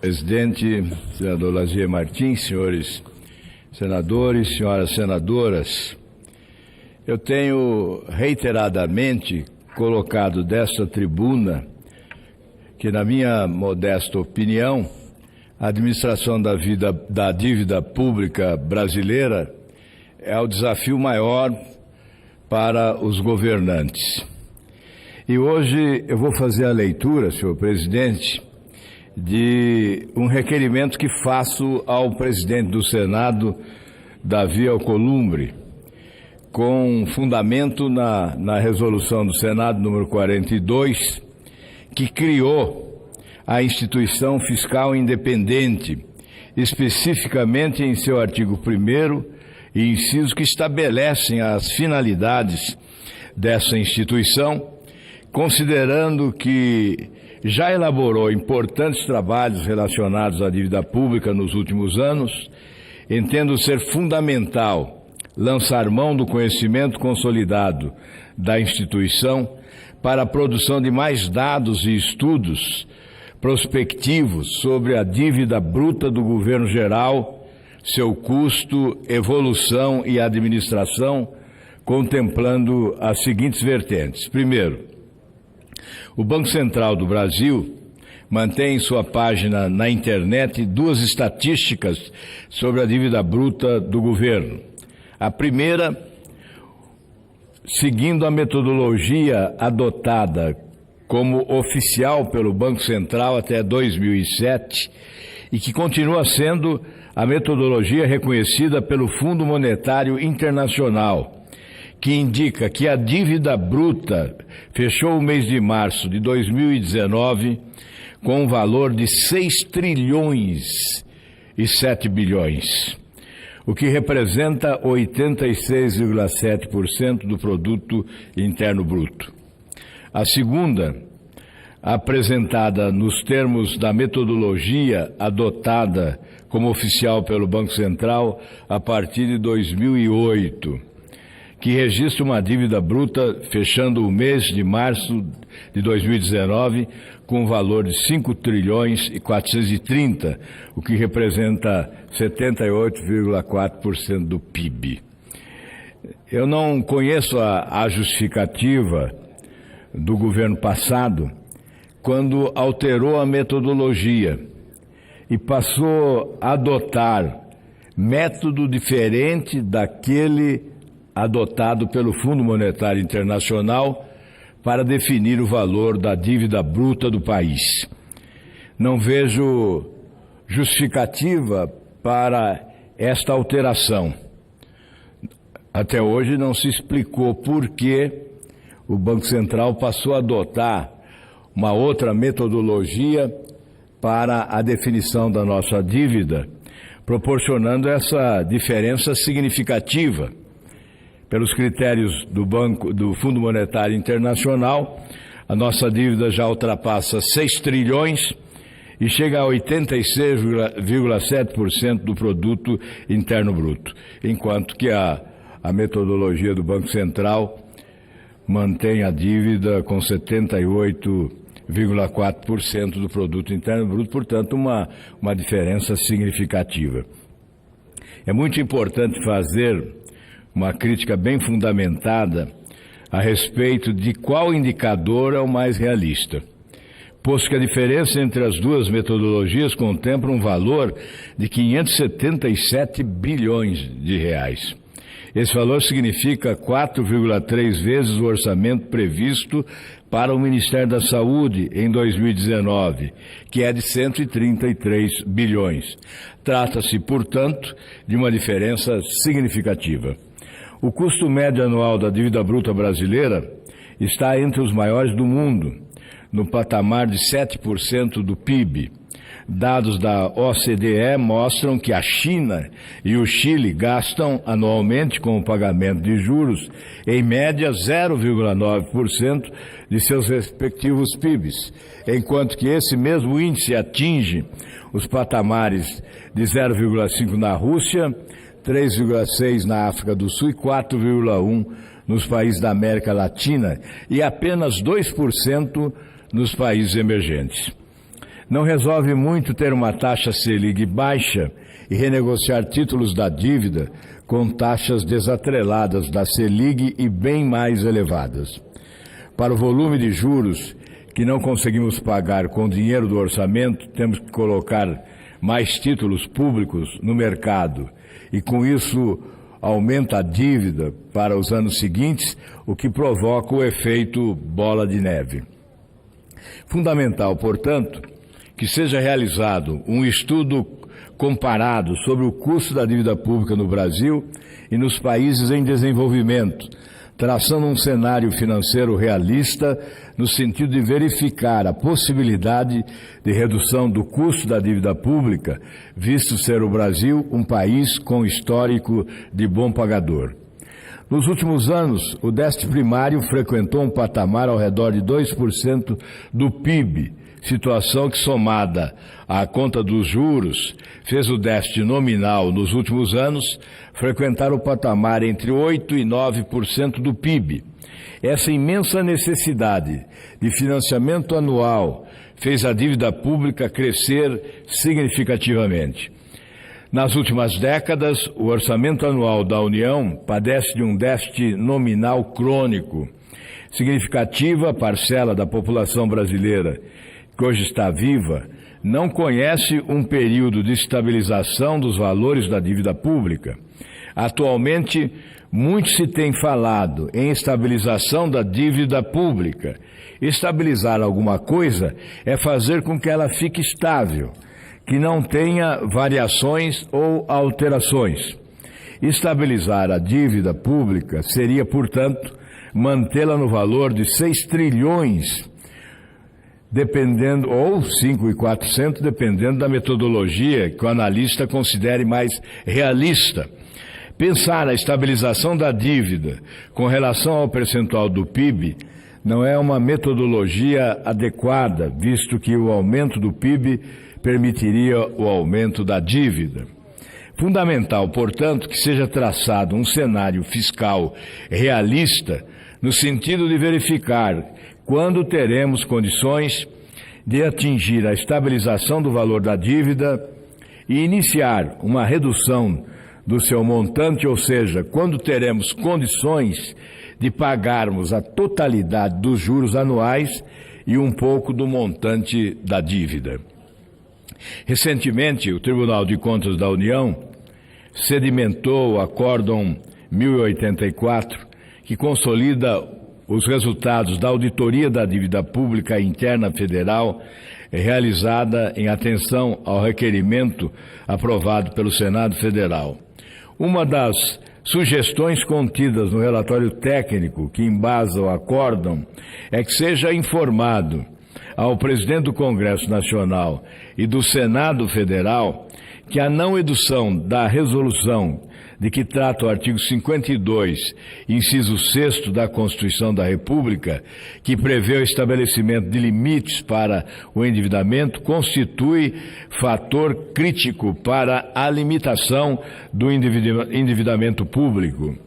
Presidente, senador Lazier Martins, senhores senadores, senhoras senadoras, eu tenho reiteradamente colocado desta tribuna que, na minha modesta opinião, a administração da dívida pública brasileira é o desafio maior para os governantes. E hoje eu vou fazer a leitura, senhor presidente, de um requerimento que faço ao presidente do Senado, Davi Alcolumbre, com fundamento na resolução do Senado número 42, que criou a instituição fiscal independente, especificamente em seu artigo 1º e incisos que estabelecem as finalidades dessa instituição, considerando que já elaborou importantes trabalhos relacionados à dívida pública nos últimos anos, entendo ser fundamental lançar mão do conhecimento consolidado da instituição para a produção de mais dados e estudos prospectivos sobre a dívida bruta do governo geral, seu custo, evolução e administração, contemplando as seguintes vertentes. Primeiro, o Banco Central do Brasil mantém em sua página na internet duas estatísticas sobre a dívida bruta do governo. A primeira, seguindo a metodologia adotada como oficial pelo Banco Central até 2007 e que continua sendo a metodologia reconhecida pelo Fundo Monetário Internacional, que indica que a dívida bruta fechou o mês de março de 2019 com um valor de 6 trilhões e 7 bilhões, o que representa 86,7% do produto interno bruto. A segunda, apresentada nos termos da metodologia adotada como oficial pelo Banco Central a partir de 2008, que registra uma dívida bruta fechando o mês de março de 2019 com um valor de 5 trilhões e 430, o que representa 78,4% do PIB. Eu não conheço a justificativa do governo passado quando alterou a metodologia e passou a adotar método diferente daquele adotado pelo Fundo Monetário Internacional para definir o valor da dívida bruta do país. Não vejo justificativa para esta alteração. Até hoje não se explicou por que o Banco Central passou a adotar uma outra metodologia para a definição da nossa dívida, proporcionando essa diferença significativa. Pelos critérios do Fundo Monetário Internacional, a nossa dívida já ultrapassa 6 trilhões e chega a 86,7% do produto interno bruto, enquanto que a metodologia do Banco Central mantém a dívida com 78,4% do produto interno bruto, portanto, uma diferença significativa. É muito importante fazer uma crítica bem fundamentada a respeito de qual indicador é o mais realista, posto que a diferença entre as duas metodologias contempla um valor de 577 bilhões de reais. Esse valor significa 4,3 vezes o orçamento previsto para o Ministério da Saúde em 2019, que é de 133 bilhões. Trata-se, portanto, de uma diferença significativa. O custo médio anual da dívida bruta brasileira está entre os maiores do mundo, no patamar de 7% do PIB. Dados da OCDE mostram que a China e o Chile gastam anualmente com o pagamento de juros, em média, 0,9% de seus respectivos PIBs, enquanto que esse mesmo índice atinge os patamares de 0,5% na Rússia, 3,6% na África do Sul e 4,1% nos países da América Latina e apenas 2% nos países emergentes. Não resolve muito ter uma taxa Selic baixa e renegociar títulos da dívida com taxas desatreladas da Selic e bem mais elevadas. Para o volume de juros que não conseguimos pagar com o dinheiro do orçamento, temos que colocar mais títulos públicos no mercado e, com isso, aumenta a dívida para os anos seguintes, o que provoca o efeito bola de neve. Fundamental, portanto, que seja realizado um estudo comparado sobre o custo da dívida pública no Brasil e nos países em desenvolvimento, traçando um cenário financeiro realista no sentido de verificar a possibilidade de redução do custo da dívida pública, visto ser o Brasil um país com histórico de bom pagador. Nos últimos anos, o déficit primário frequentou um patamar ao redor de 2% do PIB, situação que, somada à conta dos juros, fez o déficit nominal nos últimos anos frequentar o patamar entre 8% e 9% do PIB. Essa imensa necessidade de financiamento anual fez a dívida pública crescer significativamente. Nas últimas décadas, o orçamento anual da União padece de um déficit nominal crônico. Significativa parcela da população brasileira, que hoje está viva, não conhece um período de estabilização dos valores da dívida pública. Atualmente, muito se tem falado em estabilização da dívida pública. Estabilizar alguma coisa é fazer com que ela fique estável, que não tenha variações ou alterações. Estabilizar a dívida pública seria, portanto, mantê-la no valor de 6 trilhões, dependendo, ou 5.400, dependendo da metodologia que o analista considere mais realista. Pensar a estabilização da dívida com relação ao percentual do PIB não é uma metodologia adequada, visto que o aumento do PIB permitiria o aumento da dívida. Fundamental, portanto, que seja traçado um cenário fiscal realista no sentido de verificar quando teremos condições de atingir a estabilização do valor da dívida e iniciar uma redução do seu montante, ou seja, quando teremos condições de pagarmos a totalidade dos juros anuais e um pouco do montante da dívida. Recentemente, o Tribunal de Contas da União sedimentou o Acórdão 1084, que consolida os resultados da auditoria da dívida pública interna federal realizada em atenção ao requerimento aprovado pelo Senado Federal. Uma das sugestões contidas no relatório técnico que embasa o acórdão é que seja informado ao presidente do Congresso Nacional e do Senado Federal que a não edição da resolução de que trata o artigo 52, inciso 6º da Constituição da República, que prevê o estabelecimento de limites para o endividamento, constitui fator crítico para a limitação do endividamento público.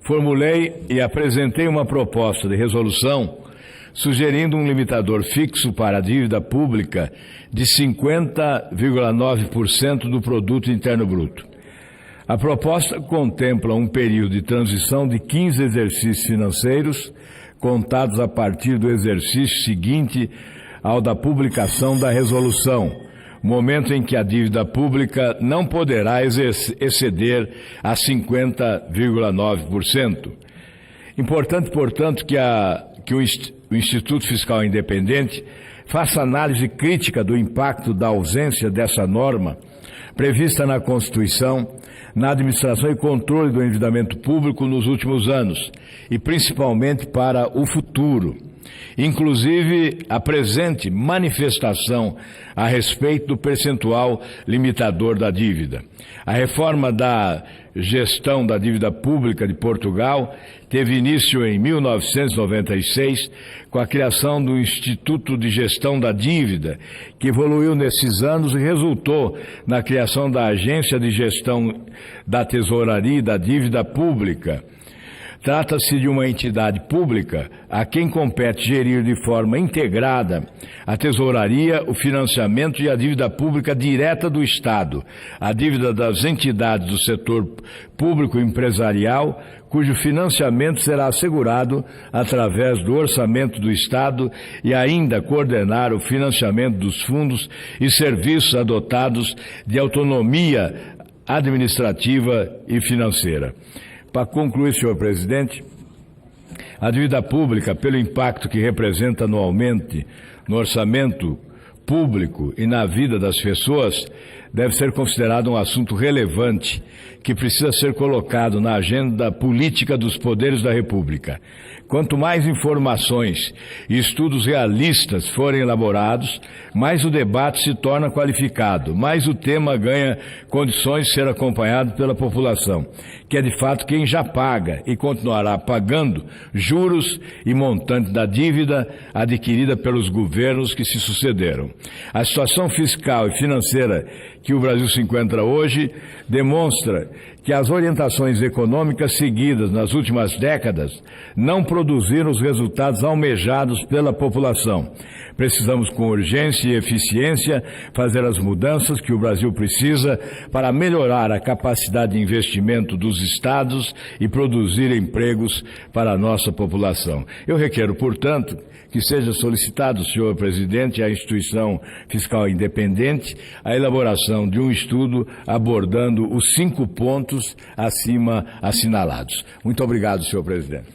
Formulei e apresentei uma proposta de resolução sugerindo um limitador fixo para a dívida pública de 50,9% do produto interno bruto. A proposta contempla um período de transição de 15 exercícios financeiros, contados a partir do exercício seguinte ao da publicação da resolução, momento em que a dívida pública não poderá exceder a 50,9%. Importante, portanto, que o Instituto Fiscal Independente faça análise crítica do impacto da ausência dessa norma prevista na Constituição, na administração e controle do endividamento público nos últimos anos e principalmente para o futuro. Inclusive, apresente manifestação a respeito do percentual limitador da dívida. A reforma da gestão da dívida pública de Portugal teve início em 1996 com a criação do Instituto de Gestão da Dívida, que evoluiu nesses anos e resultou na criação da Agência de Gestão da Tesouraria e da Dívida Pública. Trata-se de uma entidade pública a quem compete gerir de forma integrada a tesouraria, o financiamento e a dívida pública direta do Estado, a dívida das entidades do setor público empresarial, cujo financiamento será assegurado através do orçamento do Estado e ainda coordenar o financiamento dos fundos e serviços adotados de autonomia administrativa e financeira. Para concluir, senhor presidente, a dívida pública, pelo impacto que representa anualmente no orçamento público e na vida das pessoas, deve ser considerado um assunto relevante que precisa ser colocado na agenda política dos poderes da República. Quanto mais informações e estudos realistas forem elaborados, mais o debate se torna qualificado, mais o tema ganha condições de ser acompanhado pela população, que é de fato quem já paga e continuará pagando juros e montante da dívida adquirida pelos governos que se sucederam. A situação fiscal e financeira que o Brasil se encontra hoje demonstra que as orientações econômicas seguidas nas últimas décadas não produziram os resultados almejados pela população. Precisamos, com urgência e eficiência, fazer as mudanças que o Brasil precisa para melhorar a capacidade de investimento dos estados e produzir empregos para a nossa população. Eu requero, portanto, que seja solicitado, senhor presidente, à instituição fiscal independente, a elaboração de um estudo abordando os 5 pontos acima assinalados. Muito obrigado, senhor presidente.